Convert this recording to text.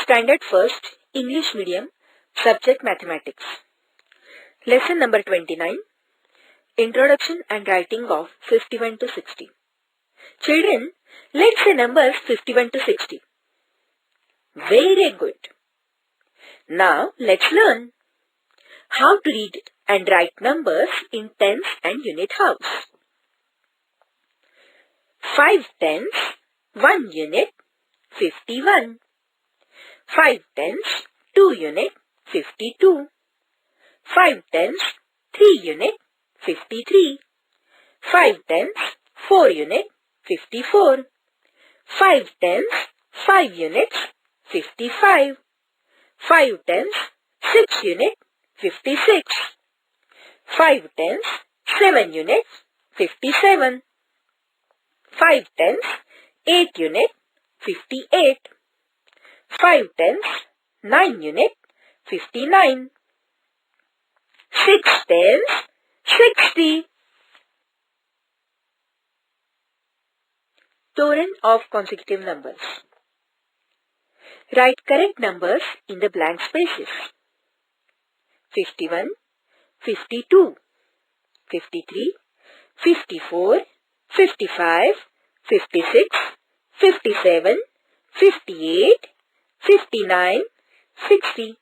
Standard First, English Medium, Subject Mathematics. Lesson number 29, Introduction and Writing of 51 to 60. Children, let's say numbers 51 to 60. Very good. Now let's learn how to read and write numbers in tens and unit house. 5 tens, 1 unit, 51. 5 tens, 2 unit, 52. 5 tens, 3 unit, 53. 5 tens, 4 unit, 54. 5 tens, 5 units, 55. 5 tens, 6 unit, 56. 5 tens, 7 units, 57. 5 tens, 8 unit, 58. 5 tens, 9 unit, 59. 6 tens, 60. Torrent of consecutive numbers. Write correct numbers in the blank spaces. 51, 52, 53, 54, 55, 56, 57, 58, 59, 60.